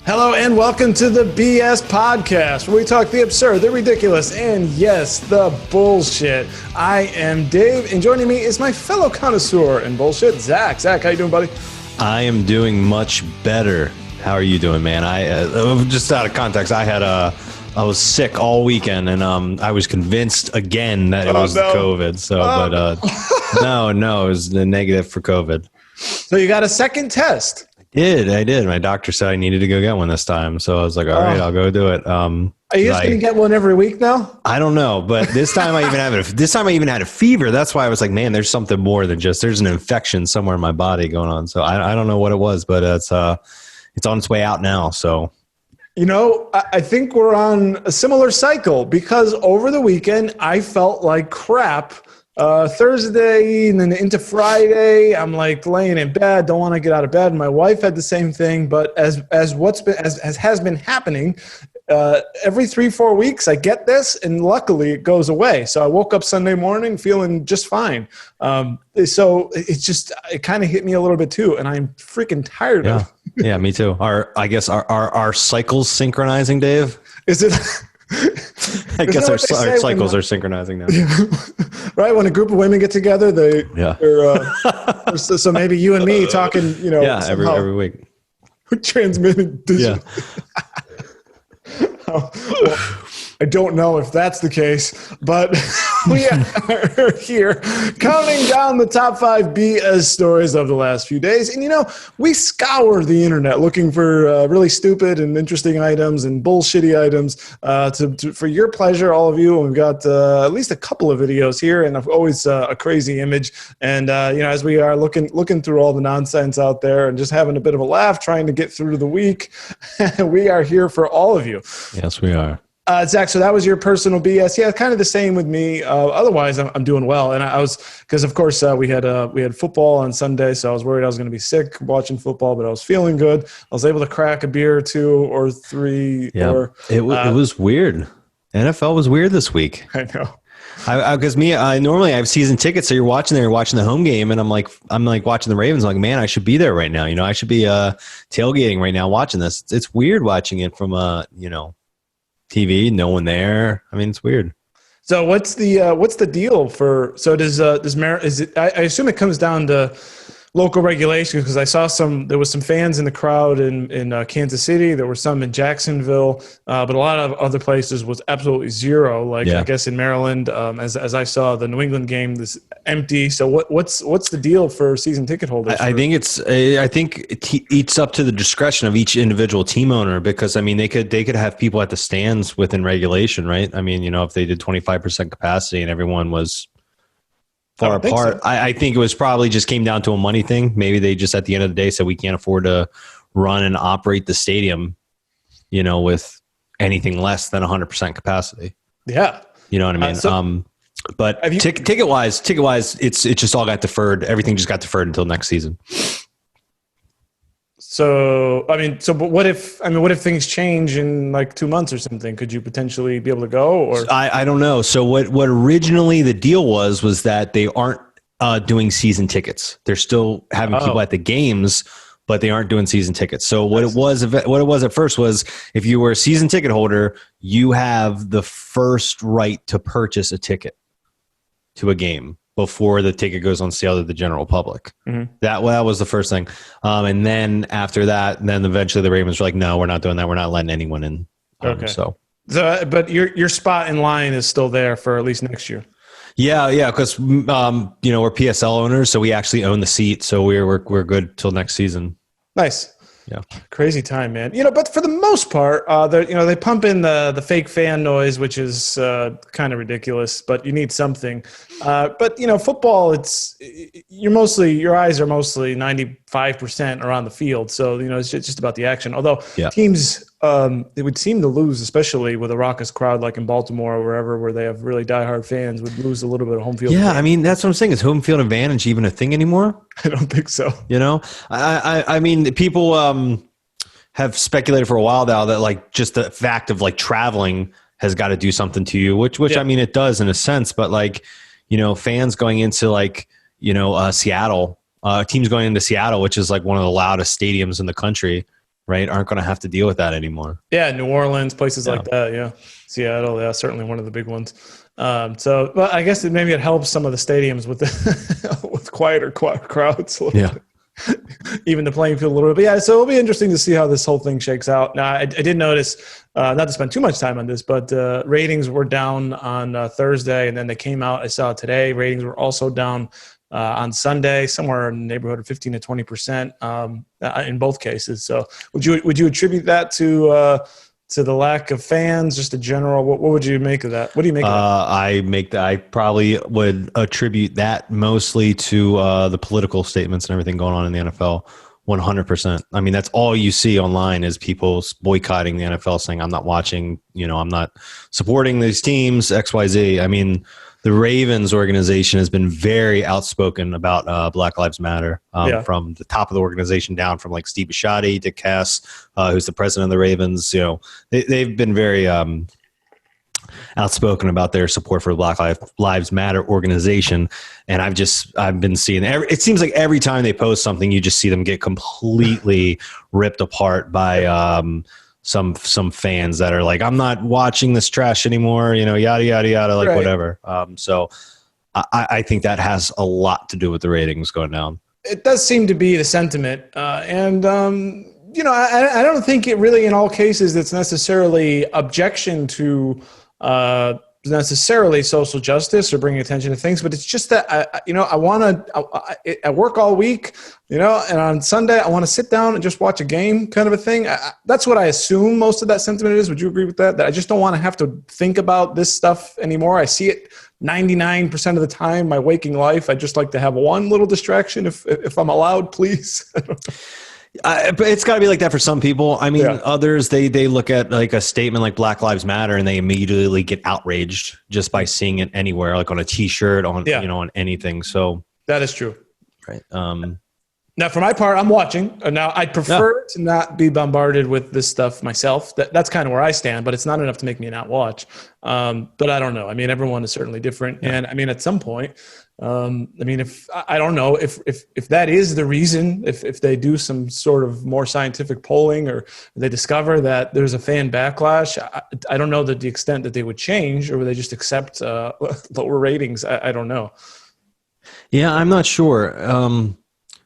Hello and welcome to the BS Podcast, where we talk the absurd, the ridiculous, and yes, the bullshit. I am Dave, and joining me is my fellow connoisseur in bullshit, Zach. Zach, how you doing, buddy? I am doing much better. How are you doing, man? Just out of context, I was sick all weekend, and I was convinced again that it was COVID. So, no, it was the negative for COVID. So you got a second test? I did. My doctor said I needed to go get one this time, so I was like, all right, I'll go do it. Are you just gonna get one every week now? I don't know, but this time I even had a fever. That's why I was like, man, there's something more than just there's an infection somewhere in my body going on. So I don't know what it was, but it's on its way out now. So. You know, I think we're on a similar cycle because over the weekend I felt like crap. Thursday and then into Friday, I'm like laying in bed, don't want to get out of bed. My wife had the same thing, but as has been happening, every 3-4 weeks I get this, and luckily it goes away. So I woke up Sunday morning feeling just fine. So it kind of hit me a little bit too, and I'm freaking tired of it. Yeah, me too. Our cycles synchronizing, Dave? Is it? I guess our cycles are synchronizing now. Right, when a group of women get together, so maybe you and me talking, every week. We're transmitting digitally. Well, I don't know if that's the case, but we are here counting down the top 5 BS stories of the last few days. And, we scour the internet looking for really stupid and interesting items and bullshitty items for your pleasure, all of you. And we've got at least a couple of videos here, and always a crazy image. And, as we are looking through all the nonsense out there and just having a bit of a laugh, trying to get through the week, we are here for all of you. Yes, we are. Zach, so that was your personal BS. Yeah, kind of the same with me. Otherwise, I'm doing well. And I was, because of course we had football on Sunday, so I was worried I was going to be sick watching football, but I was feeling good. I was able to crack a beer or 2 or 3. Yeah, it was weird. NFL was weird this week. I know. Because I normally have season tickets, so you're watching the home game, and I'm like watching the Ravens. I'm like, man, I should be there right now. I should be tailgating right now watching this. It's weird watching it from TV, no one there. I mean, it's weird. So what's the deal for? So does I assume it comes down to local regulations, because I saw there was some fans in the crowd in Kansas City. There were some in Jacksonville, but a lot of other places was absolutely zero. I guess in Maryland, as I saw the New England game, this empty. So what's the deal for season ticket holders? I think it's up to the discretion of each individual team owner, because I mean they could have people at the stands within regulation, right? I mean, if they did 25% capacity and everyone was far apart. So. I think it was probably just came down to a money thing. Maybe they just at the end of the day said we can't afford to run and operate the stadium, with anything less than 100% capacity. Yeah. You know what I mean? But ticket wise, it just all got deferred. Everything just got deferred until next season. So, but what if things change in like 2 months or something? Could you potentially be able to go? Or I don't know. So what originally the deal was that they aren't doing season tickets. They're still having people at the games, but they aren't doing season tickets. So what it was at first was, if you were a season ticket holder, you have the first right to purchase a ticket to a game before the ticket goes on sale to the general public. Mm-hmm. That was the first thing. And then after that, then eventually the Ravens were like, no, we're not doing that. We're not letting anyone in. Okay. But your spot in line is still there for at least next year. Yeah. Because, we're PSL owners, so we actually own the seat. So we're good till next season. Nice. Yeah. Crazy time, man. But for the most part, they pump in the fake fan noise, which is kind of ridiculous, but you need something. But football, your eyes are mostly 95% around the field. So, it's just about the action. Although teams, they would seem to lose, especially with a raucous crowd like in Baltimore or wherever, where they have really diehard fans, would lose a little bit of home field. Yeah, I mean, that's what I'm saying. Is home field advantage even a thing anymore? I don't think so. I mean, people have speculated for a while now that just the fact of traveling has got to do something to you, which I mean, it does in a sense, but fans going into Seattle, teams going into Seattle, which is one of the loudest stadiums in the country. right, aren't going to have to deal with that anymore. Yeah, New Orleans, places like that. Yeah, Seattle. Yeah, certainly one of the big ones. So, well, I guess maybe it helps some of the stadiums with with quieter crowds. Yeah. Even the playing field a little bit. But yeah, so it'll be interesting to see how this whole thing shakes out. Now, I did notice, not to spend too much time on this, but ratings were down on Thursday, and then they came out. I saw today ratings were also down on Sunday, somewhere in the neighborhood of 15 to 20% in both cases. So, would you attribute that to the lack of fans, just a general? What would you make of that? What do you make of that? I probably would attribute that mostly to the political statements and everything going on in the NFL. 100%. I mean, that's all you see online is people boycotting the NFL, saying, I'm not watching, I'm not supporting these teams, XYZ. I mean, the Ravens organization has been very outspoken about Black Lives Matter from the top of the organization down, from like Steve Bisciotti, Dick Cass, who's the president of the Ravens. They've been very outspoken about their support for the Black Lives Matter organization. And I've been seeing it seems like every time they post something, you just see them get completely ripped apart by some fans that are like, I'm not watching this trash anymore, yada, yada, yada, like whatever. So I think that has a lot to do with the ratings going down. It does seem to be the sentiment. I don't think it really, in all cases, it's necessarily objection to necessarily social justice or bringing attention to things, but it's just that I work all week, and on Sunday I want to sit down and just watch a game, kind of a thing. That's what I assume most of that sentiment is. Would you agree with that? That I just don't want to have to think about this stuff anymore. I see it 99% of the time in my waking life. I just like to have one little distraction if I'm allowed, please. But it's got to be like that for some people. I mean, others, they look at like a statement like Black Lives Matter and they immediately get outraged just by seeing it anywhere, like on a T-shirt, on on anything. So that is true. Right. Now, for my part, I'm watching. Now, I'd prefer to not be bombarded with this stuff myself. That's kind of where I stand, but it's not enough to make me not watch. But I don't know. I mean, everyone is certainly different. Yeah. And I mean, at some point, if I don't know if that is the reason, if they do some sort of more scientific polling or they discover that there's a fan backlash, I don't know the extent that they would change, or would they just accept lower ratings? I don't know. Yeah, I'm not sure.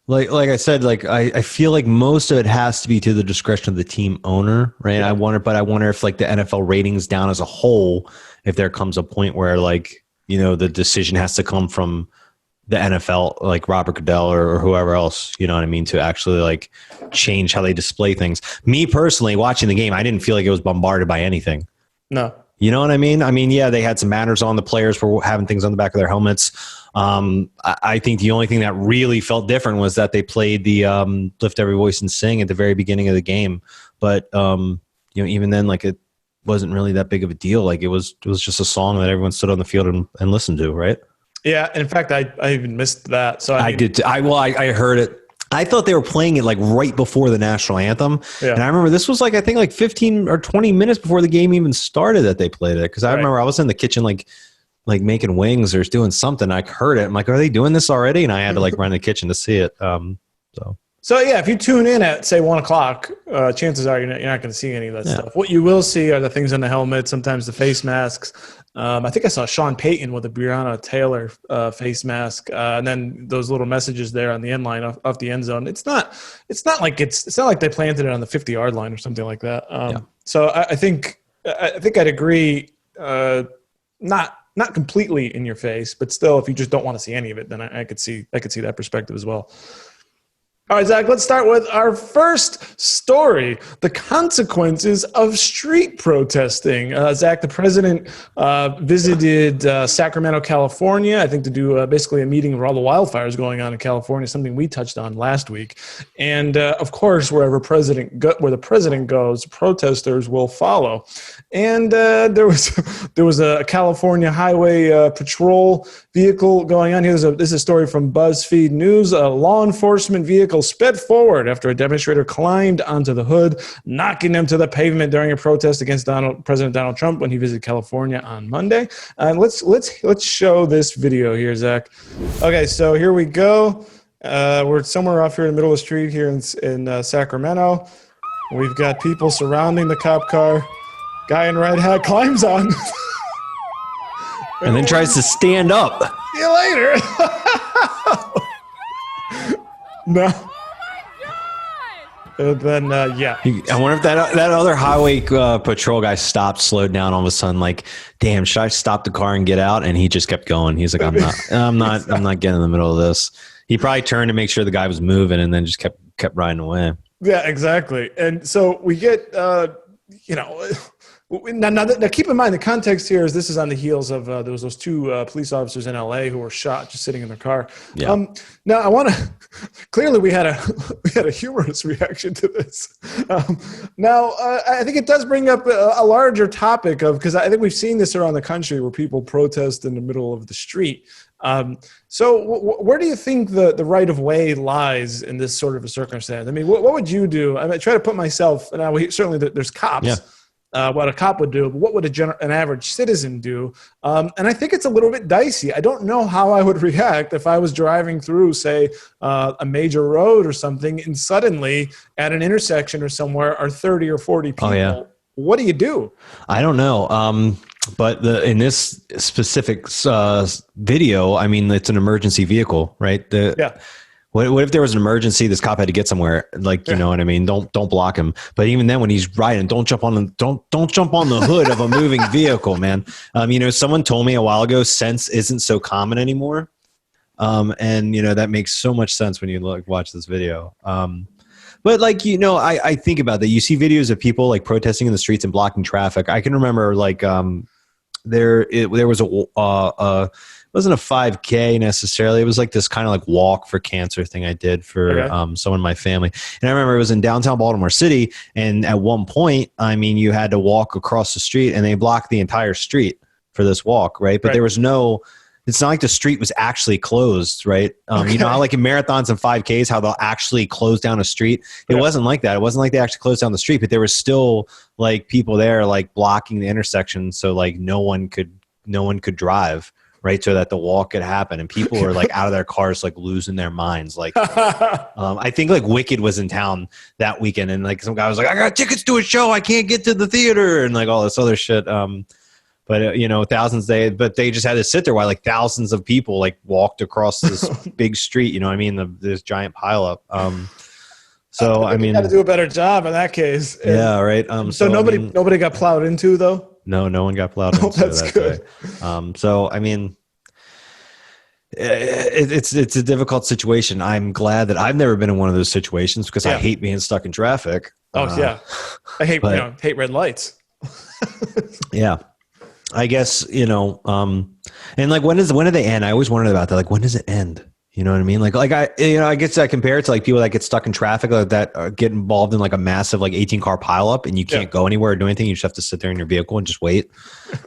Like I said, like I feel like most of it has to be to the discretion of the team owner, right? Yeah. I wonder if like the NFL ratings down as a whole, if there comes a point where like, the decision has to come from the NFL, like Robert Goodell or whoever else, you know what I mean, to actually like change how they display things. Me personally, watching the game, I didn't feel like it was bombarded by anything. No. You know what I mean? I mean, yeah, they had some banners on, the players were having things on the back of their helmets. I think the only thing that really felt different was that they played the Lift Every Voice and Sing at the very beginning of the game. But, even then, like, it wasn't really that big of a deal. Like, it was just a song that everyone stood on the field and listened to, right? Yeah. In fact, I even missed that. So I did. I heard it. I thought they were playing it like right before the national anthem. Yeah. And I remember this was like, I think like 15 or 20 minutes before the game even started that they played it. Cause I remember I was in the kitchen, like making wings or doing something. I heard it. I'm like, are they doing this already? And I had to like run in the kitchen to see it. So yeah, if you tune in at say 1:00, chances are you're not going to see any of that stuff. What you will see are the things on the helmet, sometimes the face masks. I think I saw Sean Payton with a Breonna Taylor face mask, and then those little messages there on the end line off the end zone. It's not like they planted it on the 50-yard line or something like that. So I think I'd agree. Not completely in your face, but still, if you just don't want to see any of it, then I could see that perspective as well. All right, Zach, let's start with our first story, the consequences of street protesting. Zach, the president visited Sacramento, California, I think to do basically a meeting where all the wildfires going on in California, something we touched on last week. And, of course, where the president goes, protesters will follow. And there was a California highway patrol vehicle going on here. This is a story from BuzzFeed News. A law enforcement vehicle sped forward after a demonstrator climbed onto the hood, knocking them to the pavement during a protest against President Donald Trump when he visited California on Monday. And let's show this video here, Zach. Okay, so here we go. We're somewhere off here in the middle of the street here in Sacramento. We've got people surrounding the cop car. Guy in red hat climbs on. And then tries to stand up. See you later. No. And then, yeah. I wonder if that other highway patrol guy stopped, slowed down all of a sudden. Like, damn, should I stop the car and get out? And he just kept going. He's like, I'm not getting in the middle of this. He probably turned to make sure the guy was moving, and then just kept riding away. Yeah, exactly. And so we get, now keep in mind the context here is this is on the heels of there was those two police officers in LA who were shot just sitting in their car. Yeah. Now I want to clearly we had a humorous reaction to this. Now I think it does bring up a larger topic of, because I think we've seen this around the country where people protest in the middle of the street. So where do you think the right of way lies in this sort of a circumstance? I mean, what would you do? I try to put myself, and certainly there's cops. Yeah. What a cop would do, but what would an average citizen do? And I think it's a little bit dicey. I don't know how I would react if I was driving through, say, a major road or something, and suddenly at an intersection or somewhere are 30 or 40 people. Oh, yeah. What do you do? I don't know. But in this specific video, I mean, it's an emergency vehicle, right? Yeah. What if there was an emergency? This cop had to get somewhere. Like, you know what I mean? Don't block him. But even then, when he's riding, don't jump on the hood of a moving vehicle, man. Someone told me a while ago, sense isn't so common anymore. And that makes so much sense when you watch this video. But I think about that. You see videos of people like protesting in the streets and blocking traffic. I can remember there was it wasn't a 5K necessarily. It was like this kind of like walk for cancer thing I did for someone in my family. And I remember it was in downtown Baltimore City. And at one point, I mean, you had to walk across the street and they blocked the entire street for this walk, right? But there was it's not like the street was actually closed, right? You know how like in marathons and 5Ks, how they'll actually close down a street? It wasn't like that. It wasn't like they actually closed down the street, but there was still like people there like blocking the intersection. So like no one could drive. Right. So that the walk could happen and people were like out of their cars, like losing their minds. Like, I think like Wicked was in town that weekend and like some guy was like, I got tickets to a show. I can't get to the theater and like all this other shit. But they just had to sit there while like thousands of people like walked across this big street. You know what I mean? This giant pileup. So I mean, got to do a better job in that case. Yeah. Right. So nobody got plowed into though. No one got plowed into that's good. Day. So, I mean, it's a difficult situation. I'm glad that I've never been in one of those situations because I hate being stuck in traffic. I hate hate red lights. Yeah, I guess and like when do they end? I always wondered about that. Like when does it end? You know what I mean? Like I guess I compare it to like people that get stuck in traffic that get involved in like a massive like 18-car pileup and you can't go anywhere or do anything. You just have to sit there in your vehicle and just wait.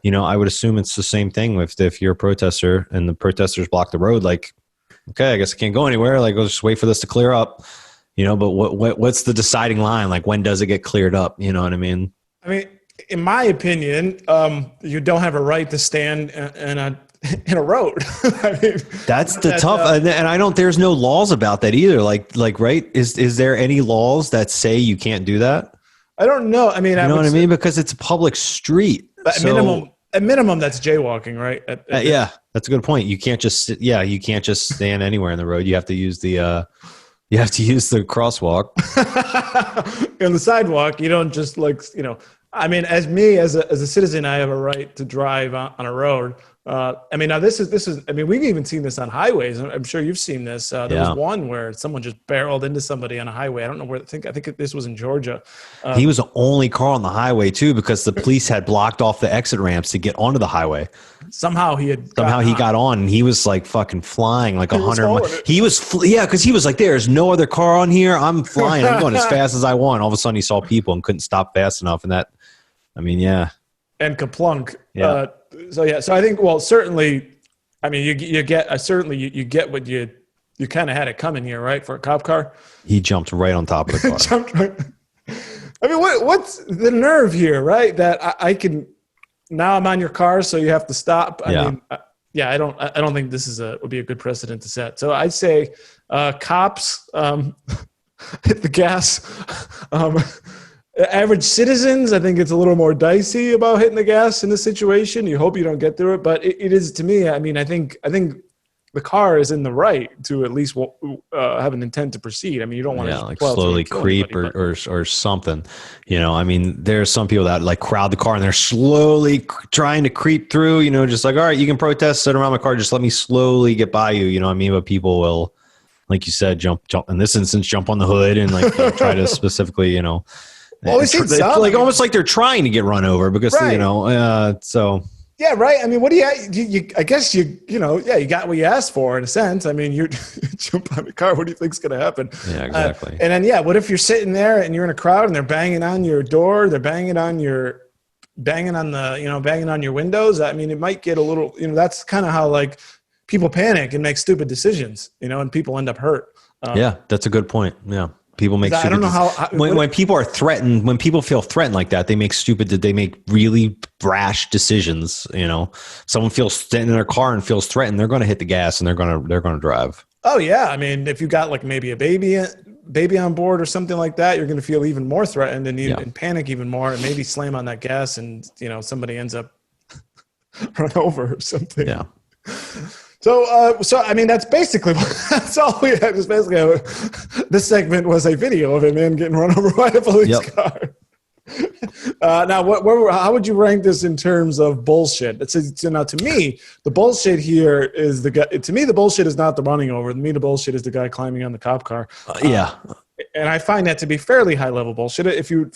I would assume it's the same thing if you're a protester and the protesters block the road. Like, okay, I guess I can't go anywhere. Like, I'll just wait for this to clear up. But what's the deciding line? Like, when does it get cleared up? You know what I mean? I mean, in my opinion, you don't have a right to stand in a road. I mean, that's the tough, and I don't. There's no laws about that either. Like, right? Is there any laws that say you can't do that? I don't know. I mean, you know what I mean? Because it's a public street. At minimum, that's jaywalking, right? Yeah, that's a good point. You can't just you can't just stand anywhere in the road. You have to use the crosswalk and the sidewalk. You don't just I mean, as a citizen, I have a right to drive on a road. I mean, now this is. I mean, we've even seen this on highways. I'm sure you've seen this. There was one where someone just barreled into somebody on a highway. I don't know where. I think this was in Georgia. He was the only car on the highway too, because the police had blocked off the exit ramps to get onto the highway. Somehow he got on, and he was like fucking flying like 100. He was because he was like, "There's no other car on here. I'm flying. I'm going as fast as I want." All of a sudden, he saw people and couldn't stop fast enough, and that. I mean, yeah. And kaplunk. Yeah. So I think, well, certainly, I mean, you get what you kind of had it coming here, right? For a cop car. He jumped right on top of the car. I mean, what's the nerve here, right? That I can, now I'm on your car, so you have to stop. I mean, I don't think this would be a good precedent to set. So I'd say cops hit the gas. Average citizens, I think it's a little more dicey about hitting the gas in this situation. You hope you don't get through it, but it is to me. I mean, I think the car is in the right to at least have an intent to proceed. I mean, you don't want to like slowly creep or something. You know, I mean, there's some people that like crowd the car and they're slowly trying to creep through. You know, just like, all right, you can protest, sit around my car, just let me slowly get by you. You know what I mean? But people will, like you said, jump in this instance, jump on the hood and like try to specifically, you know. Well, it's like almost like they're trying to get run over because you know. So. Yeah, right. I mean, what do you I guess you got what you asked for in a sense. I mean, you jump on the car. What do you think's going to happen? Yeah, exactly. And then, what if you're sitting there and you're in a crowd and they're banging on your door, they're banging on your windows? I mean, it might get a little, that's kind of how like people panic and make stupid decisions, and people end up hurt. Yeah, that's a good point. Yeah. People make stupid. I don't know how when people are threatened, when people feel threatened like that, they make really rash decisions. Someone feels sitting in their car and feels threatened, they're going to hit the gas and they're going to drive. Oh yeah, I mean, if you got like maybe a baby on board or something like that, you're going to feel even more threatened and panic even more, and maybe slam on that gas, and somebody ends up run over or something. Yeah. So I mean, that's all we had. Was basically this segment was a video of a man getting run over by a police car. Now, how would you rank this in terms of bullshit? Now, to me, the bullshit here is the guy. To me, the bullshit is not the running over. To me, the bullshit is the guy climbing on the cop car. And I find that to be fairly high level bullshit. If you're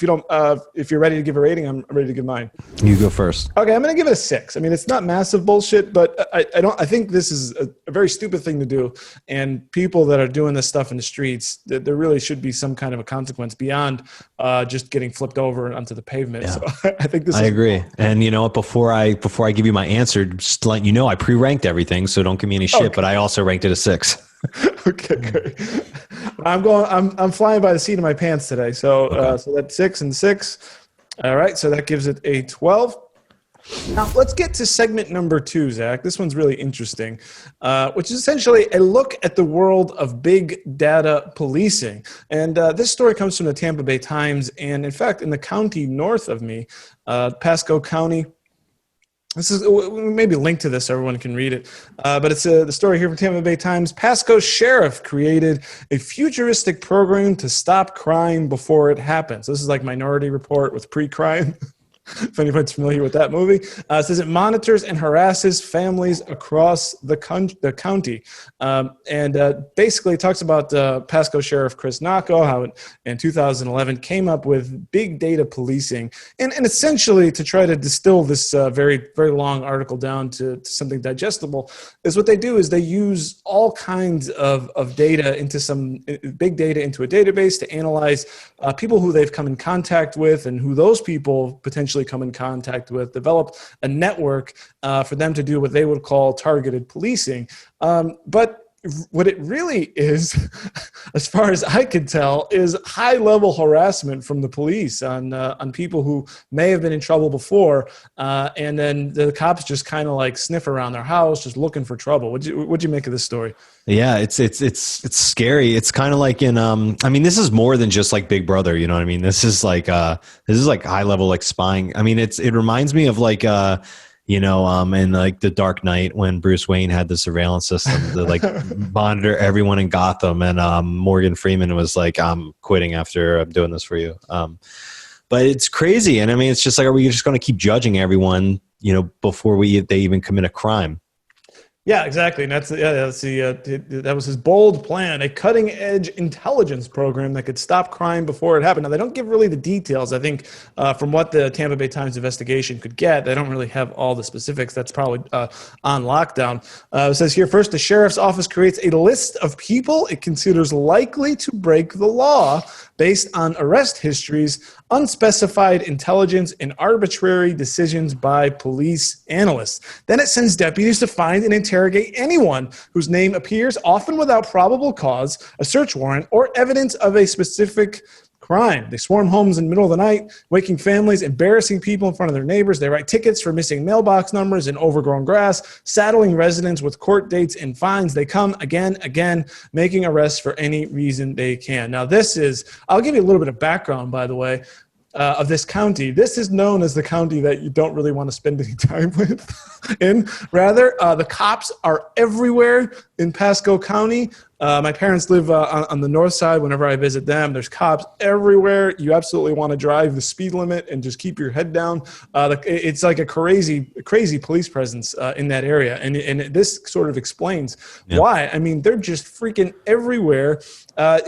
ready to give a rating, I'm ready to give mine. You go first. Okay, I'm going to give it a 6. I mean, it's not massive bullshit, but I think this is a very stupid thing to do. And people that are doing this stuff in the streets, there really should be some kind of a consequence beyond just getting flipped over onto the pavement. Yeah. So I think I agree. And you know what? Before I give you my answer, just to let you know, I pre-ranked everything, so don't give me any shit. Okay. But I also ranked it a 6. Okay, great. I'm flying by the seat of my pants today. So so that's 6 and 6. All right, so that gives it a 12. Now let's get to segment number 2, Zach. This one's really interesting, which is essentially a look at the world of big data policing. And this story comes from the Tampa Bay Times, and in fact, in the county north of me, Pasco County. This is maybe link to this so everyone can read it. But it's the story here from Tampa Bay Times. Pasco sheriff created a futuristic program to stop crime before it happens. This is like Minority Report with pre-crime. If anyone's familiar with that movie. It says it monitors and harasses families across the county. And basically talks about Pasco Sheriff Chris Nacco, how in 2011 came up with big data policing. And essentially to try to distill this very, very long article down to something digestible, is what they do is they use all kinds of data into some big data into a database to analyze people who they've come in contact with and who those people potentially come in contact with, develop a network for them to do what they would call targeted policing. But what it really is, as far as I can tell, is high-level harassment from the police on people who may have been in trouble before, and then the cops just kind of like sniff around their house, just looking for trouble. What'd you make of this story? Yeah, it's scary. It's kind of like in I mean, this is more than just like Big Brother, you know what I mean? This is like high level like spying. I mean, it reminds me of like in like The Dark Knight when Bruce Wayne had the surveillance system to like monitor everyone in Gotham, and Morgan Freeman was like, I'm quitting after I'm doing this for you. But it's crazy. And I mean, it's just like, are we just going to keep judging everyone, before they even commit a crime? Yeah, exactly. And that was his bold plan, a cutting-edge intelligence program that could stop crime before it happened. Now, they don't give really the details. I think from what the Tampa Bay Times investigation could get, they don't really have all the specifics. That's probably on lockdown. It says here, first, the sheriff's office creates a list of people it considers likely to break the law based on arrest histories, unspecified intelligence, and arbitrary decisions by police analysts. Then it sends deputies to find and interrogate anyone whose name appears, often without probable cause, a search warrant, or evidence of a specific crime. They swarm homes in the middle of the night, waking families, embarrassing people in front of their neighbors. They write tickets for missing mailbox numbers and overgrown grass, saddling residents with court dates and fines. They come again, making arrests for any reason they can. Now, I'll give you a little bit of background, by the way. of this county. This is known as the county that you don't really want to spend any time with. Rather, the cops are everywhere in Pasco County. My parents live on the north side. Whenever I visit them, there's cops everywhere. You absolutely want to drive the speed limit and just keep your head down. It's like a crazy police presence in that area. And this sort of explains why. I mean, they're just freaking everywhere.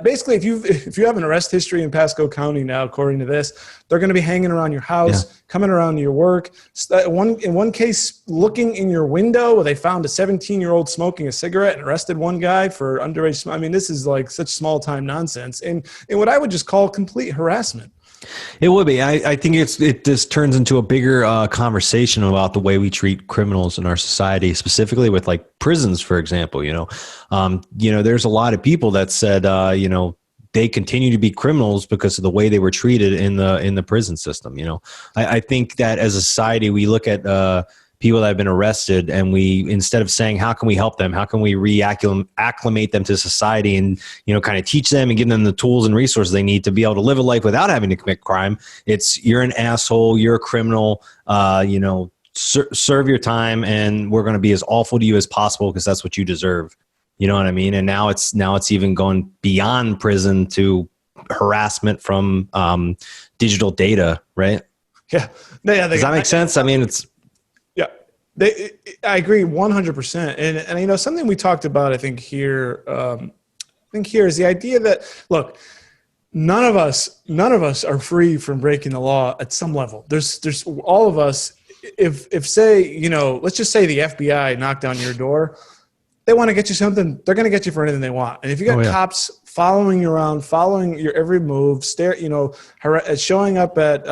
Basically, if you have an arrest history in Pasco County now, according to this, they're going to be hanging around your house, coming around to your work. In one case, looking in your window, where they found a 17-year-old smoking a cigarette and arrested one guy for underage. I mean, this is like such small-time nonsense, and what I would just call complete harassment. It would be. I think it just turns into a bigger conversation about the way we treat criminals in our society, specifically with like prisons, for example. There's a lot of people that said, they continue to be criminals because of the way they were treated in the prison system. I think that as a society, we look at people that have been arrested, and we, instead of saying, how can we help them? How can we reacclimate them to society and, kind of teach them and give them the tools and resources they need to be able to live a life without having to commit crime? It's, you're an asshole, you're a criminal, serve your time, and we're going to be as awful to you as possible because that's what you deserve. You know what I mean? And now it's even going beyond prison to harassment from digital data, right? Yeah. Does that make sense? I mean, it's... I agree 100%. And something we talked about, I think here is the idea that, look, none of us are free from breaking the law at some level. There's all of us. If say, let's just say the FBI knocked on your door, they want to get you something, they're going to get you for anything they want. And if you got cops following you around, following your every move, showing up at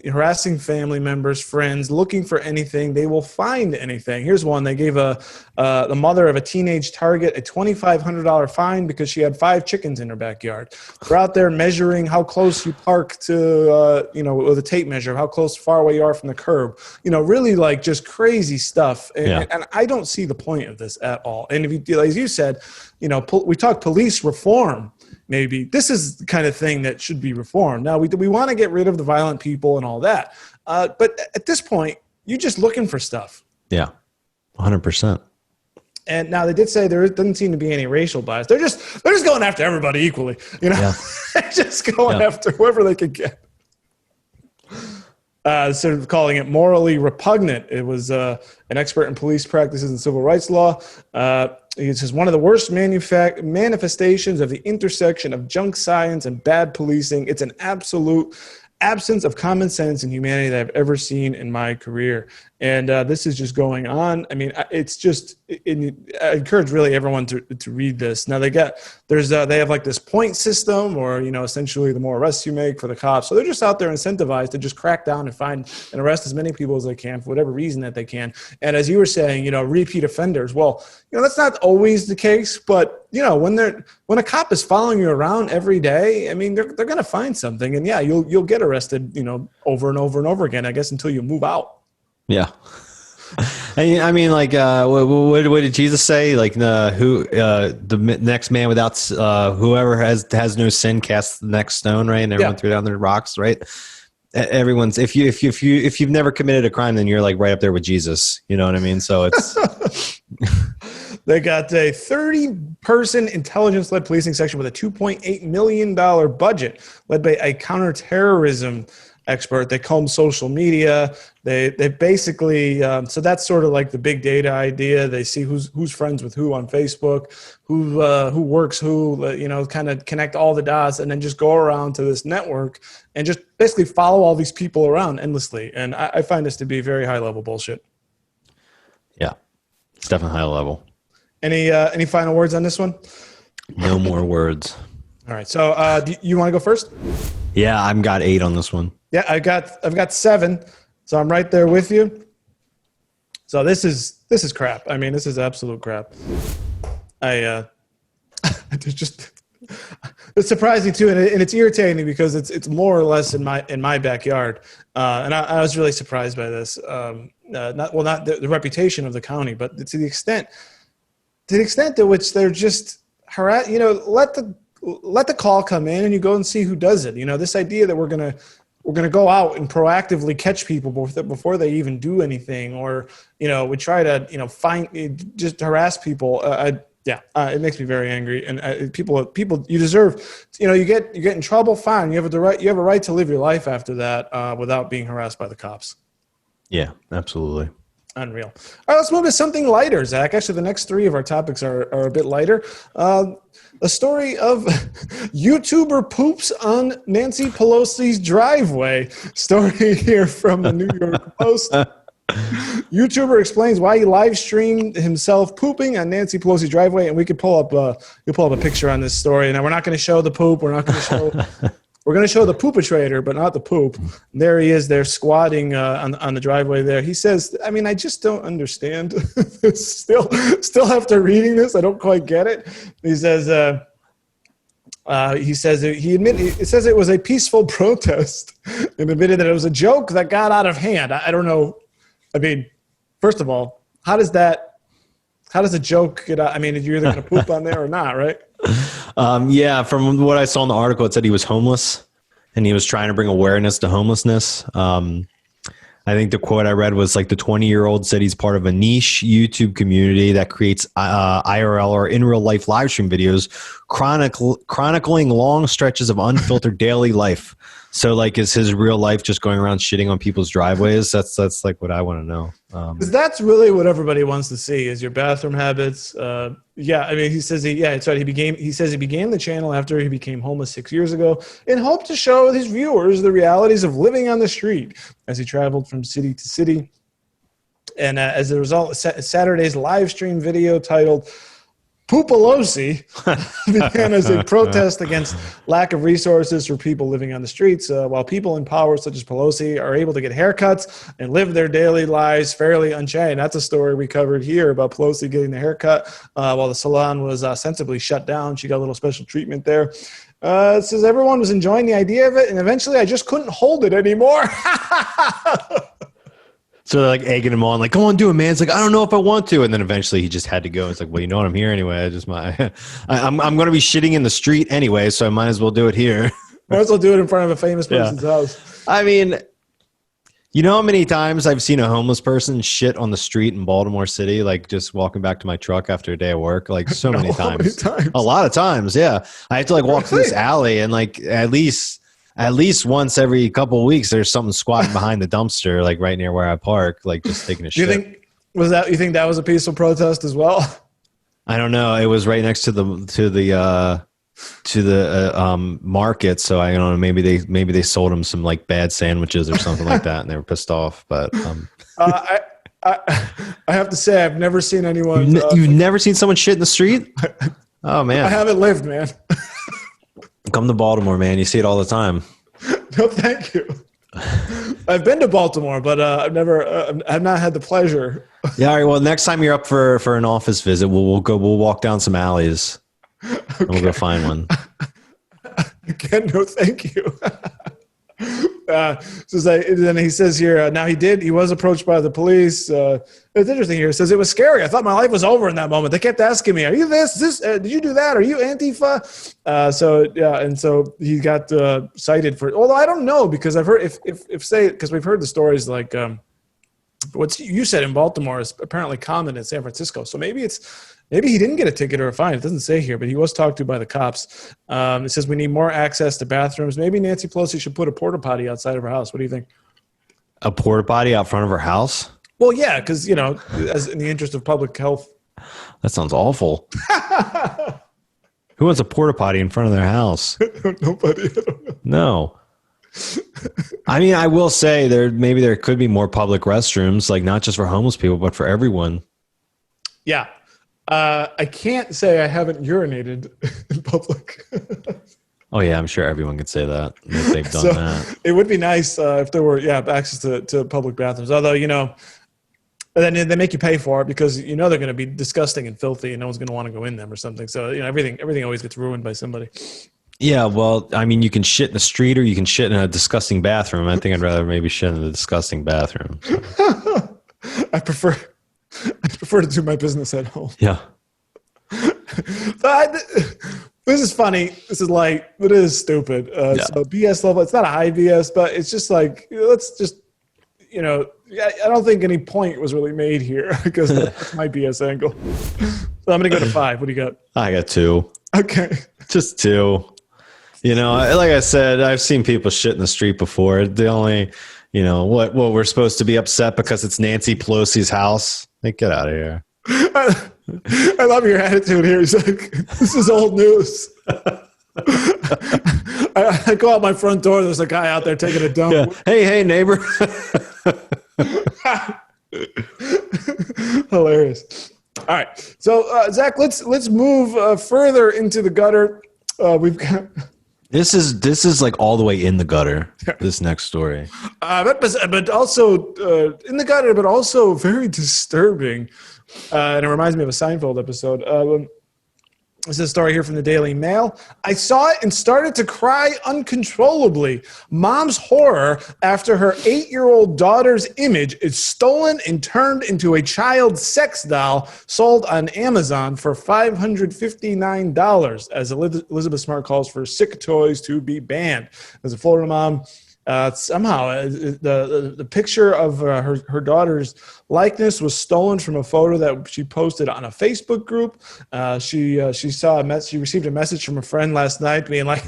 harassing family members, friends, looking for anything, they will find anything. Here's one. They gave the mother of a teenage target a $2,500 fine because she had 5 chickens in her backyard. They're out there measuring how close you park to, with a tape measure, how far away you are from the curb. Really like just crazy stuff. And I don't see the point of this at all. And if you, as you said, we talk police reform. Maybe this is the kind of thing that should be reformed. Now, we want to get rid of the violent people and all that. But at this point, you're just looking for stuff. Yeah, 100%. And now they did say there doesn't seem to be any racial bias. They're just going after everybody equally. They're just going after whoever they could get. Instead of calling it morally repugnant, it was an expert in police practices and civil rights law. It says one of the worst manifestations of the intersection of junk science and bad policing. It's an absolute absence of common sense and humanity that I've ever seen in my career. And this is just going on. I mean, it's just, I encourage really everyone to read this. Now they have like this point system, or, essentially the more arrests you make for the cops. So they're just out there incentivized to just crack down and find and arrest as many people as they can for whatever reason that they can. And as you were saying, repeat offenders. Well, that's not always the case, but when a cop is following you around every day, I mean, they're going to find something, and you'll get arrested, over and over and over again, I guess, until you move out. Yeah. I mean, like, what did Jesus say? Like, the next man without, whoever has no sin casts the next stone, right? And everyone threw down their rocks, right? Everyone's, if you've never committed a crime, then you're like right up there with Jesus. You know what I mean? So it's. They got a 30-person intelligence-led policing section with a $2.8 million budget, led by a counterterrorism expert. They comb social media. They basically so that's sort of like the big data idea. They see who's friends with who on Facebook, who works who, kind of connect all the dots, and then just go around to this network and just basically follow all these people around endlessly. And I find this to be very high level bullshit. Yeah, it's definitely high level. Any final words on this one? No more words. All right. So do you want to go first? Yeah, I've got 8 on this one. Yeah, I've got 7, so I'm right there with you. So this is crap. I mean, this is absolute crap. It's surprising too, and it's irritating because it's more or less in my backyard, and I was really surprised by this. Not the reputation of the county, but to the extent to which they're just let the call come in and you go and see who does it. This idea that we're going to we're going to go out and proactively catch people before they even do anything, or, we try to, just harass people. It makes me very angry. And people, you deserve, you get in trouble, fine. You have a right to live your life after that without being harassed by the cops. Yeah, absolutely. Unreal. All right, let's move to something lighter, Zach. Actually, the next three of our topics are a bit lighter. A story of YouTuber poops on Nancy Pelosi's driveway. Story here from the New York Post. YouTuber explains why he live streamed himself pooping on Nancy Pelosi's driveway, and we could pull up a picture on this story. Now, we're not going to show the poop. We're going to show the poopatrator, but not the poop. There he is. They're squatting on the driveway there. He says, I just don't understand. Still after reading this, I don't quite get it. He says, it says it was a peaceful protest and admitted that it was a joke that got out of hand. I don't know. First of all, how does a joke get out? You're either going to poop on there or not, right? Yeah, from what I saw in the article, it said he was homeless and he was trying to bring awareness to homelessness. I think the quote I read was like the 20-year-old said he's part of a niche YouTube community that creates IRL or in real life live stream videos chronicling long stretches of unfiltered daily life. So like, is his real life just going around shitting on people's driveways? That's like what I want to know. Because that's really what everybody wants to see is your bathroom habits. He says he says he began the channel after he became homeless 6 years ago and hoped to show his viewers the realities of living on the street as he traveled from city to city. And as a result, Saturday's live stream video titled Poopalosi began as a protest against lack of resources for people living on the streets, while people in power such as Pelosi are able to get haircuts and live their daily lives fairly unchained. That's a story we covered here about Pelosi getting the haircut while the salon was ostensibly shut down. She got a little special treatment there. It says everyone was enjoying the idea of it, and eventually I just couldn't hold it anymore. So they're like egging him on, like, come on, do it, man. It's like, I don't know if I want to. And then eventually he just had to go. It's like, well, you know what? I'm here anyway. I'm going to be shitting in the street anyway, so I might as well do it here. Might as well do it in front of a famous person's house. You know how many times I've seen a homeless person shit on the street in Baltimore City, like just walking back to my truck after a day of work? Like so many times. A lot of times, yeah. I have to like walk through this alley and like at least once every couple of weeks, there's something squatting behind the dumpster, like right near where I park, like just taking a shit. You think that was a peaceful protest as well? I don't know. It was right next to the market, so I don't know. Maybe they sold him some like bad sandwiches or something like that, and they were pissed off. But I have to say, I've never seen anyone. You've never seen someone shit in the street? Oh man, I haven't lived, man. Come to Baltimore, man. You see it all the time. No, thank you. I've been to Baltimore, but I've not had the pleasure. Yeah. All right. Well, next time you're up for an office visit, we'll walk down some alleys. Okay. And we'll go find one. Again, no, thank you. Then he says here, now he was approached by the police. It's interesting here. It says, it was scary. I thought my life was over in that moment. They kept asking me, are you this, did you do that? Are you Antifa? So he got cited for, although I don't know, because I've heard because we've heard the stories like what you said in Baltimore is apparently common in San Francisco. So maybe he didn't get a ticket or a fine. It doesn't say here, but he was talked to by the cops. It says we need more access to bathrooms. Maybe Nancy Pelosi should put a porta potty outside of her house. What do you think? A porta potty out front of her house? Well, yeah, because, as in the interest of public health. That sounds awful. Who wants a porta potty in front of their house? Nobody. No. I will say there could be more public restrooms, like not just for homeless people, but for everyone. Yeah. I can't say I haven't urinated in public. Oh yeah, I'm sure everyone could say that if they've done that. It would be nice if there were access to public bathrooms. Although then they make you pay for it because they're going to be disgusting and filthy, and no one's going to want to go in them or something. So everything always gets ruined by somebody. Yeah, well, you can shit in the street or you can shit in a disgusting bathroom. I think I'd rather maybe shit in a disgusting bathroom. So. I prefer to do my business at home. Yeah. This is funny. This is light, but it is stupid. So BS level, it's not a high BS, but it's just like, let's just, I don't think any point was really made here because that's my BS angle. So I'm going to go to 5. What do you got? I got 2. Okay. Just 2. Like I said, I've seen people shit in the street before. The only, what we're supposed to be upset because it's Nancy Pelosi's house. Like, get out of here. I love your attitude here. He's like, this is old news. I go out my front door. There's a guy out there taking a dump. Yeah. Hey, neighbor. Hilarious. All right. So, Zach, let's move further into the gutter. We've got... This is like all the way in the gutter, this next story. But also in the gutter, but also very disturbing. And it reminds me of a Seinfeld episode. This is a story here from the Daily Mail. I saw it and started to cry uncontrollably. Mom's horror after her 8-year-old daughter's image is stolen and turned into a child sex doll sold on Amazon for $559 as Elizabeth Smart calls for sick toys to be banned. As a Florida mom, somehow the picture of her daughter's likeness was stolen from a photo that she posted on a Facebook group. She received a message from a friend last night being like,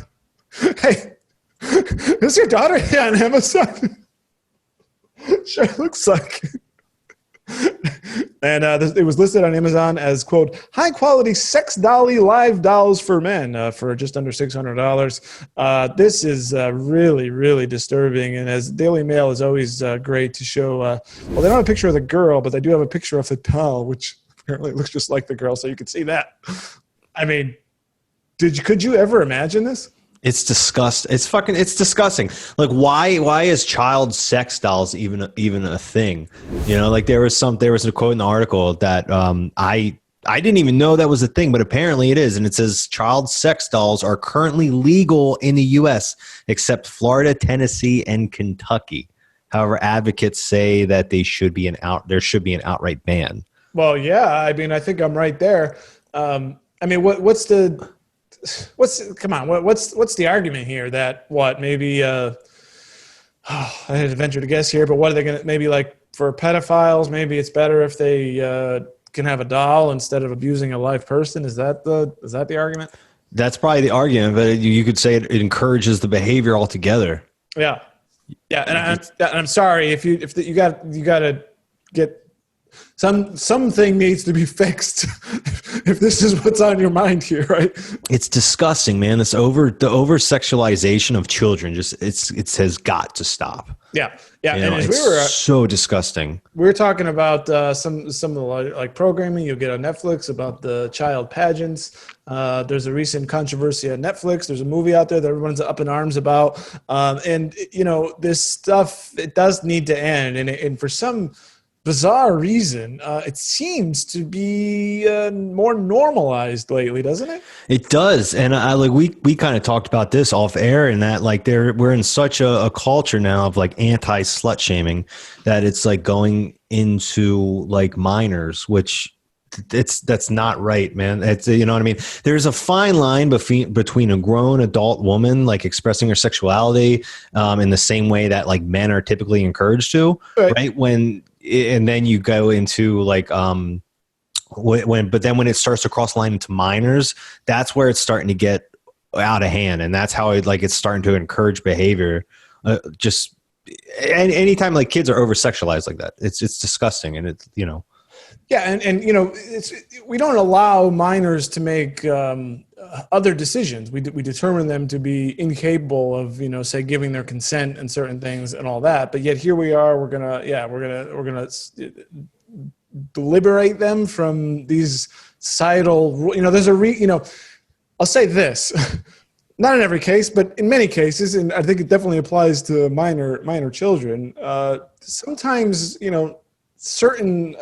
"Hey, is your daughter here on Amazon?" Sure looks like. And it was listed on Amazon as, quote, high quality sex dolly live dolls for men for just under $600. This is really, really disturbing. And as Daily Mail is always great to show, well, they don't have a picture of the girl, but they do have a picture of the doll, which apparently looks just like the girl. So you can see that. I mean, could you ever imagine this? It's disgusting. It's disgusting. Like, why is child sex dolls even a thing? Like there was a quote in the article that I didn't even know that was a thing, but apparently it is. And it says child sex dolls are currently legal in the U.S. except Florida, Tennessee, and Kentucky. However, advocates say that there should be an outright ban. Well, yeah. I mean, I think I'm right there. What's the argument here that maybe I had to venture to guess here, but what are they going to, maybe like for pedophiles, maybe it's better if they can have a doll instead of abusing a live person. Is that the argument? That's probably the argument, but you could say it encourages the behavior altogether. Yeah. And I'm sorry if you got to get something needs to be fixed if this is what's on your mind here, right? It's disgusting, man. The over sexualization of children it has got to stop. Yeah. And it's so disgusting. We were talking about some of the like programming you'll get on Netflix about the child pageants. There's a recent controversy on Netflix. There's a movie out there that everyone's up in arms about, and this stuff, it does need to end, and for some bizarre reason, it seems to be more normalized lately, doesn't it? It does, and we kind of talked about this off air, and that like we're in such a culture now of like anti slut shaming that it's like going into like minors, which that's not right, man. It's, you know what I mean? There's a fine line between a grown adult woman like expressing her sexuality in the same way that like men are typically encouraged to, right? And then you go into like but then when it starts to cross the line into minors, that's where it's starting to get out of hand, and that's how it's starting to encourage behavior. Just anytime like kids are over sexualized like that, it's disgusting, and it's Yeah, and we don't allow minors to make other decisions. We determine them to be incapable of say giving their consent and certain things and all that. But yet here we are. We're gonna liberate them from these societal. There's I'll say this. Not in every case, but in many cases, and I think it definitely applies to minor children. Sometimes certain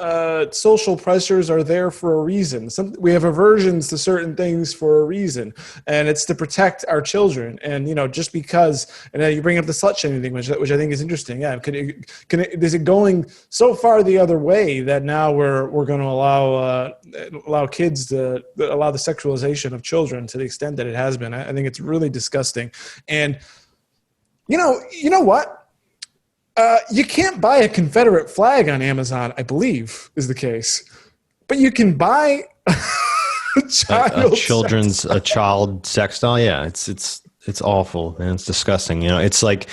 social pressures are there for a reason. We have aversions to certain things for a reason, and it's to protect our children. And just because, and you bring up the slut shaming thing, which I think is interesting. Yeah, is it going so far the other way that now we're going to allow kids to allow the sexualization of children to the extent that it has been? I think it's really disgusting. And you know what? You can't buy a Confederate flag on Amazon, I believe, is the case. But you can buy a child sex doll. Yeah, it's awful, and it's disgusting. It's like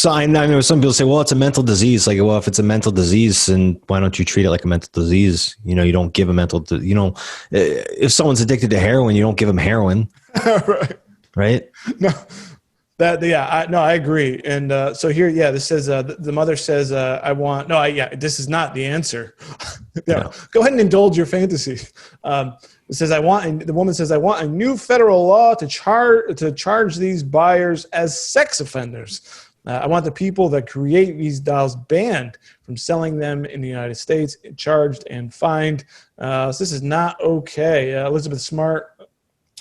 I know some people say, well, it's a mental disease. Like, well, if it's a mental disease, then why don't you treat it like a mental disease? You don't give a if someone's addicted to heroin, you don't give them heroin. Right? No. I agree. And so here, this says the mother says, this is not the answer. No. Go ahead and indulge your fantasy. It says, the woman says, I want a new federal law to charge these buyers as sex offenders. I want the people that create these dolls banned from selling them in the United States, charged and fined. So this is not okay. Elizabeth Smart,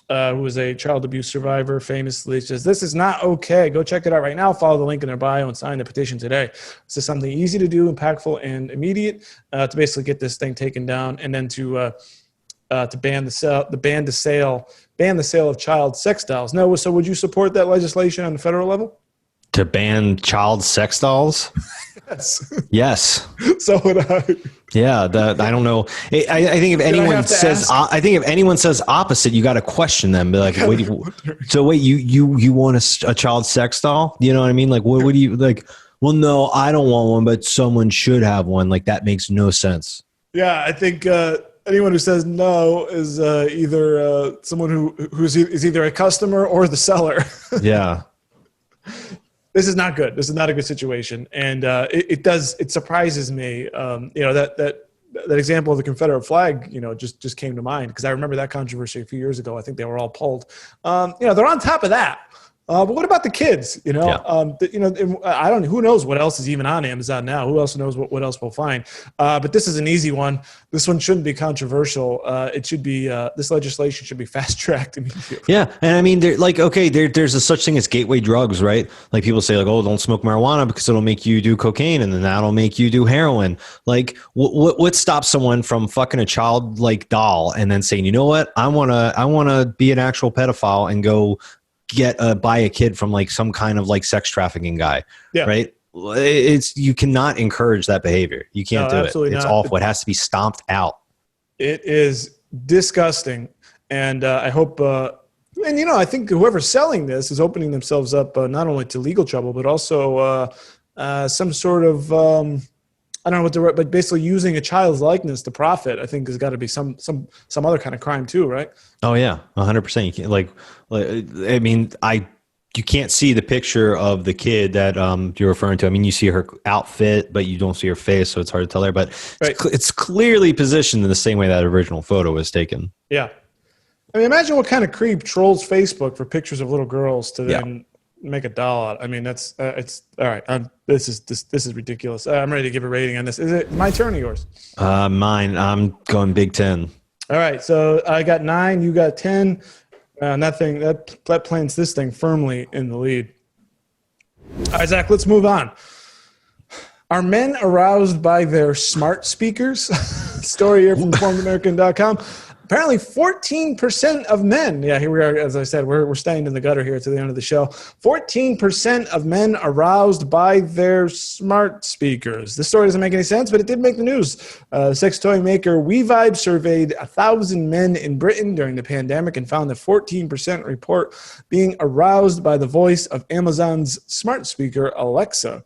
who was a child abuse survivor, famously says, this is not okay. Go check it out right now. Follow the link in their bio and sign the petition today. This is something easy to do, impactful, and immediate to basically get this thing taken down, and then to ban the sale of child sex dolls. No, so would you support that legislation on the federal level? To ban child sex dolls? Yes. So would I. Yeah, I don't know. I think if anyone says opposite, you got to question them. Be like, wait, you want a child sex doll? You know what I mean? Like, what do you like? Well, no, I don't want one, but someone should have one. Like, that makes no sense. Yeah, I think anyone who says no is either someone who is either a customer or the seller. Yeah. This is not good. This is not a good situation, and it surprises me. That example of the Confederate flag, just came to mind because I remember that controversy a few years ago. I think they were all pulled. They're on top of that. But what about the kids? I don't. Who knows what else is even on Amazon now? Who else knows what else we'll find? But this is an easy one. This one shouldn't be controversial. It should be. This legislation should be fast tracked immediately. Yeah, and I mean, there's a such thing as gateway drugs, right? Like, people say, like, oh, don't smoke marijuana because it'll make you do cocaine, and then that'll make you do heroin. Like, what stops someone from fucking a child like doll and then saying, you know what, I wanna be an actual pedophile and go buy a kid from like some kind of like sex trafficking guy, right? You cannot encourage that behavior. You can't do it. It's awful. It has to be stomped out. It is disgusting. And I hope, I think whoever's selling this is opening themselves up not only to legal trouble, but also some sort of, I don't know what but basically using a child's likeness to profit, I think, has got to be some other kind of crime too, right? Oh yeah, 100%. You can't you can't see the picture of the kid that you're referring to. I mean, you see her outfit, but you don't see her face, so it's hard to tell there. But it's clearly positioned in the same way that original photo was taken. Yeah, I mean, imagine what kind of creep trolls Facebook for pictures of little girls to then make a doll out. I mean, that's it's all right. This is ridiculous. I'm ready to give a rating on this. Is it my turn or yours? Mine. I'm going Big 10. All right. So I got 9. You got 10. That plants this thing firmly in the lead. All right, Zach. Let's move on. Are men aroused by their smart speakers? Story here from InformedAmerican.com. Apparently 14% of men, here we are, as I said, we're staying in the gutter here to the end of the show. 14% of men aroused by their smart speakers. This story doesn't make any sense, but it did make the news. Sex toy maker WeVibe surveyed 1,000 men in Britain during the pandemic and found that 14% report being aroused by the voice of Amazon's smart speaker, Alexa.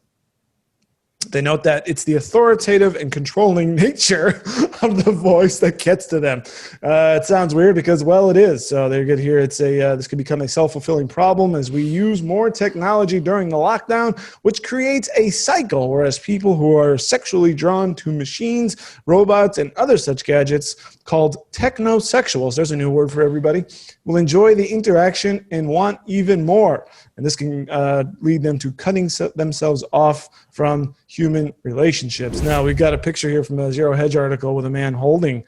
They note that it's the authoritative and controlling nature of the voice that gets to them. It sounds weird because, well, it is. So they're good here. It's this could become a self-fulfilling problem as we use more technology during the lockdown, which creates a cycle, whereas people who are sexually drawn to machines, robots, and other such gadgets called technosexuals, there's a new word for everybody, will enjoy the interaction and want even more. and this can lead them to cutting themselves off from human relationships. Now, we've got a picture here from a Zero Hedge article with a man holding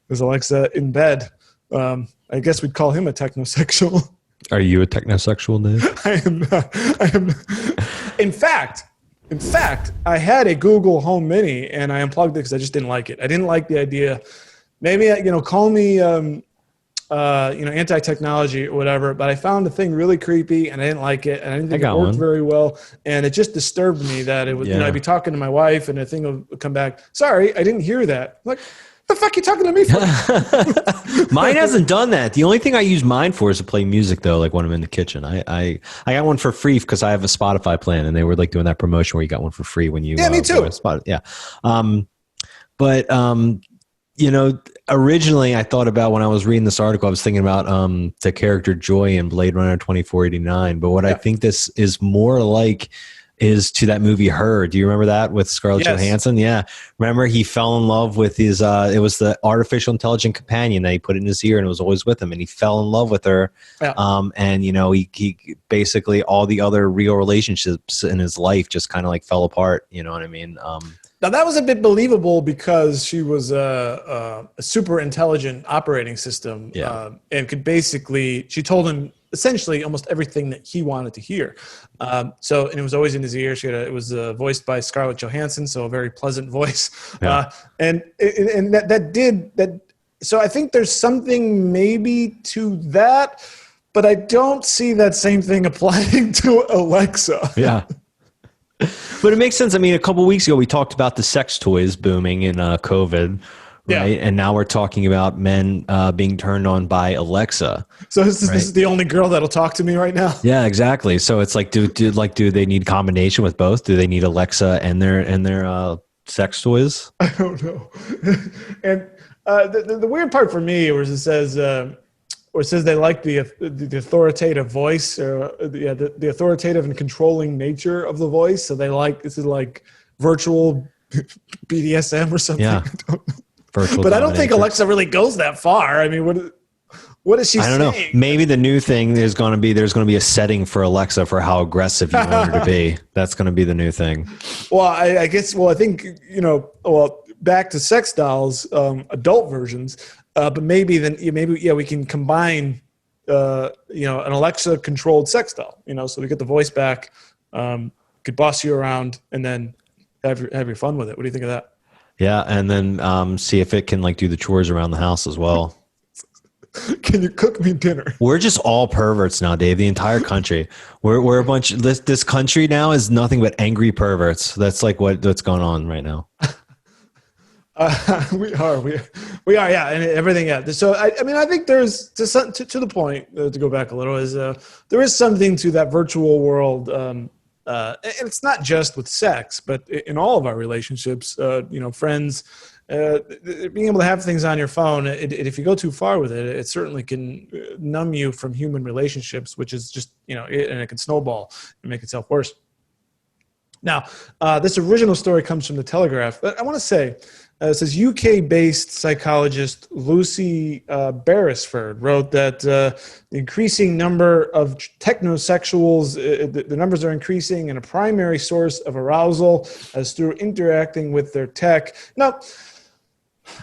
his Alexa in bed. I guess we'd call him a technosexual. Are you a technosexual, Dave? I am not. I am. In fact, I had a Google Home Mini and I unplugged it because I just didn't like it. I didn't like the idea. Maybe, call me, anti-technology or whatever, but I found the thing really creepy and I didn't like it. And I didn't think it worked very well. And it just disturbed me that it was, I'd be talking to my wife and the thing would come back. Sorry, I didn't hear that. I'm like, the fuck you talking to me for? Mine hasn't done that. The only thing I use mine for is to play music, though, like when I'm in the kitchen. I got one for free because I have a Spotify plan, and they were like doing that promotion where you got one for free when you me too. Originally I thought about when I was reading this article, I was thinking about the character Joy in Blade Runner 2049. But what I think this is more like is to that movie Her. Do you remember that with Scarlett Johansson? Yeah. Remember he fell in love with his it was the artificial intelligent companion that he put in his ear and it was always with him, and he fell in love with her. And he basically all the other real relationships in his life just kind of like fell apart, you know what I mean? Now that was a bit believable because she was a super intelligent operating system, and could basically, she told him essentially almost everything that he wanted to hear. And it was always in his ear. It was voiced by Scarlett Johansson, so a very pleasant voice. And that did that. So I think there's something maybe to that, but I don't see that same thing applying to Alexa. Yeah. But it makes sense. I mean, a couple of weeks ago, we talked about the sex toys booming in COVID, right? And now we're talking about men being turned on by Alexa. So this is the only girl that'll talk to me right now? Yeah, exactly. So it's like, do they need combination with both? Do they need Alexa and their sex toys? I don't know. And the weird part for me was it says they like the authoritative voice, the authoritative and controlling nature of the voice. So they like, this is like virtual BDSM or something. Yeah. Virtual but I don't think Alexa really goes that far. I mean, what is she saying? I don't know. Maybe the new thing is going to be, there's going to be a setting for Alexa for how aggressive you want her to be. That's going to be the new thing. Well, I guess, I think, back to sex dolls, adult versions. But maybe we can combine, an Alexa controlled sex doll, so we get the voice back, could boss you around and then have your fun with it. What do you think of that? Yeah. And then see if it can like do the chores around the house as well. Can you cook me dinner? We're just all perverts now, Dave. The entire country. We're a bunch. This country now is nothing but angry perverts. That's like what's going on right now. We are, yeah, and everything, yeah. So I think there's to the point to go back a little is there is something to that virtual world, and it's not just with sex, but in all of our relationships, friends, being able to have things on your phone. If you go too far with it, it certainly can numb you from human relationships, which is just and it can snowball and make itself worse. Now, this original story comes from the Telegraph. But I want to say. It says UK-based psychologist Lucy Beresford wrote that the increasing number of technosexuals, the numbers are increasing, and a primary source of arousal is through interacting with their tech. Now,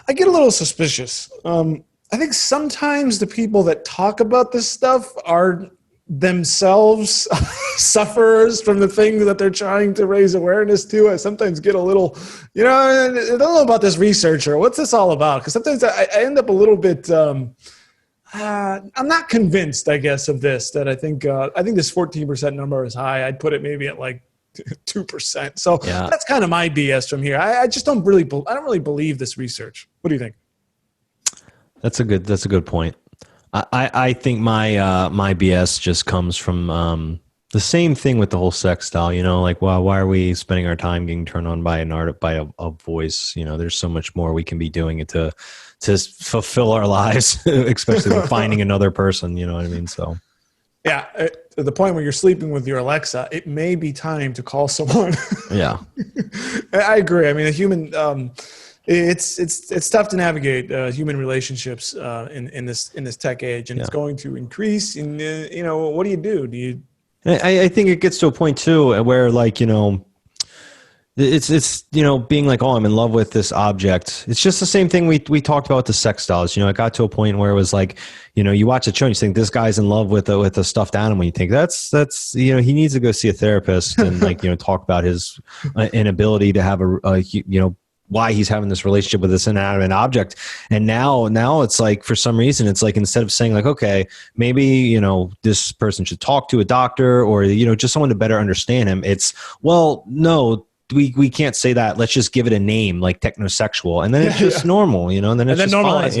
I get a little suspicious. I think sometimes the people that talk about this stuff are themselves sufferers from the things that they're trying to raise awareness to. I sometimes get a little, I don't know about this researcher. What's this all about? Because sometimes I end up a little bit, I'm not convinced, I guess, of this, that I think this 14% number is high. I'd put it maybe at like 2%. So that's kind of my BS from here. I just don't really believe this research. What do you think? That's a good point. I think my BS just comes from the same thing with the whole sex doll. Like, why are we spending our time getting turned on by a voice? There's so much more we can be doing it to fulfill our lives, especially with finding another person. You know what I mean? So, yeah, to the point where you're sleeping with your Alexa, it may be time to call someone. Yeah, I agree. I mean, a human. It's tough to navigate human relationships in this tech age, and it's going to increase. And what do? Do you And I think it gets to a point too where, like, it's being like, oh, I'm in love with this object. It's just the same thing we talked about with the sex dolls. It got to a point where it was like, you watch a show and you think this guy's in love with a stuffed animal. You think that's he needs to go see a therapist and like talk about his inability to have why he's having this relationship with this inanimate object. And now it's like, for some reason, it's like, instead of saying like, okay, maybe, this person should talk to a doctor or, just someone to better understand him. It's, well, no, we can't say that. Let's just give it a name like technosexual. And then it's just normal, and then it's just fine,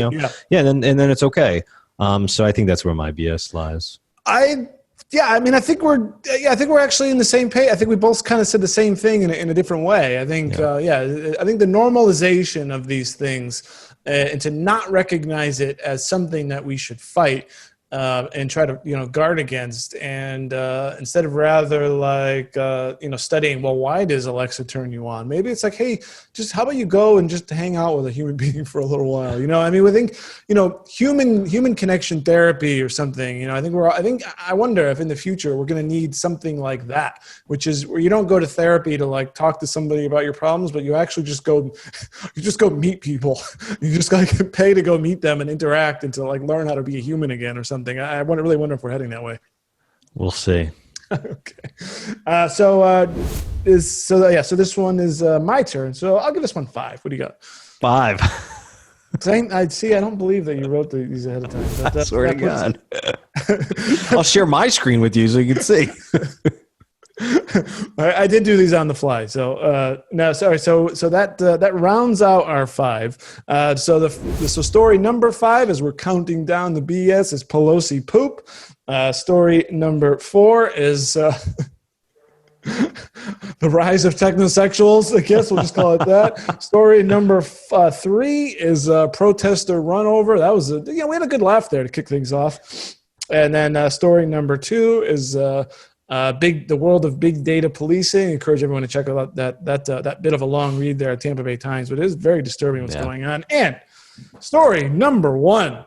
and then it's okay. So I think that's where my BS lies. I think we're actually in the same page. I think we both kind of said the same thing in a different way. I think, I think the normalization of these things and to not recognize it as something that we should fight and try to, guard against. And instead of rather like, studying, well, why does Alexa turn you on? Maybe it's like, hey, just how about you go and just hang out with a human being for a little while? We think, human connection therapy or something, I wonder if in the future we're going to need something like that, which is where you don't go to therapy to like talk to somebody about your problems, but you actually just go meet people. You just like pay to go meet them and interact and to like learn how to be a human again or something. I really wonder if we're heading that way. We'll see. Okay. So this one is my turn. So I'll give this one 5. What do you got? 5. I don't believe that you wrote these ahead of time. I swear to God. I'll share my screen with you so you can see. I did do these on the fly. So no, sorry. So that rounds out our 5. So story number 5, as we're counting down the BS, is Pelosi poop. Story number 4 is the rise of technosexuals. I guess we'll just call it that. Story number 3 is protester run over. That was we had a good laugh there to kick things off. And then story number 2 is the world of big data policing. I encourage everyone to check out that bit of a long read there at Tampa Bay Times, but it is very disturbing what's going on. And story number 1,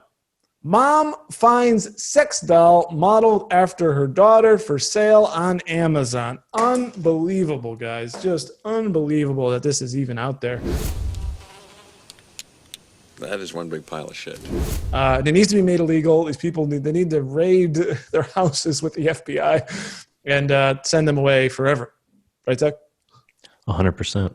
mom finds sex doll modeled after her daughter for sale on Amazon. Unbelievable, guys. Just unbelievable that this is even out there. That is one big pile of shit. It needs to be made illegal. These people need to raid their houses with the FBI and send them away forever. Right, Zach? 100%.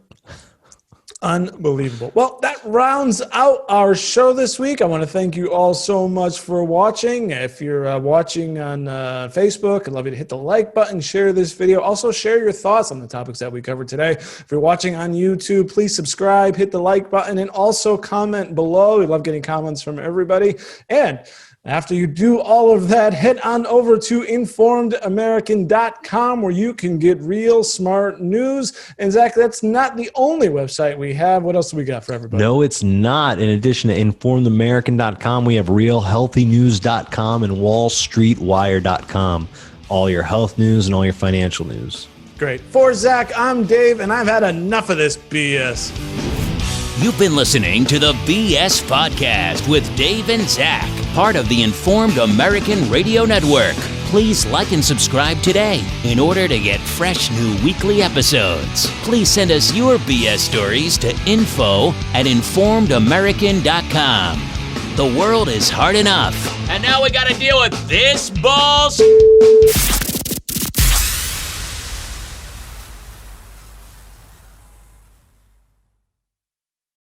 Unbelievable. Well, that rounds out our show this week. I want to thank you all so much for watching. If you're watching on Facebook, I'd love you to hit the like button, share this video. Also, share your thoughts on the topics that we covered today. If you're watching on YouTube, please subscribe, hit the like button, and also comment below. We love getting comments from everybody. And after you do all of that, head on over to informedamerican.com where you can get real smart news. And Zach, that's not the only website we have. What else do we got for everybody? No, it's not. In addition to informedamerican.com, we have realhealthynews.com and wallstreetwire.com. All your health news and all your financial news. Great. For Zach, I'm Dave, and I've had enough of this BS. You've been listening to the BS Podcast with Dave and Zach, part of the Informed American Radio Network. Please like and subscribe today in order to get fresh new weekly episodes. Please send us your BS stories to info@informedamerican.com. The world is hard enough, and now we gotta deal with this bullshit.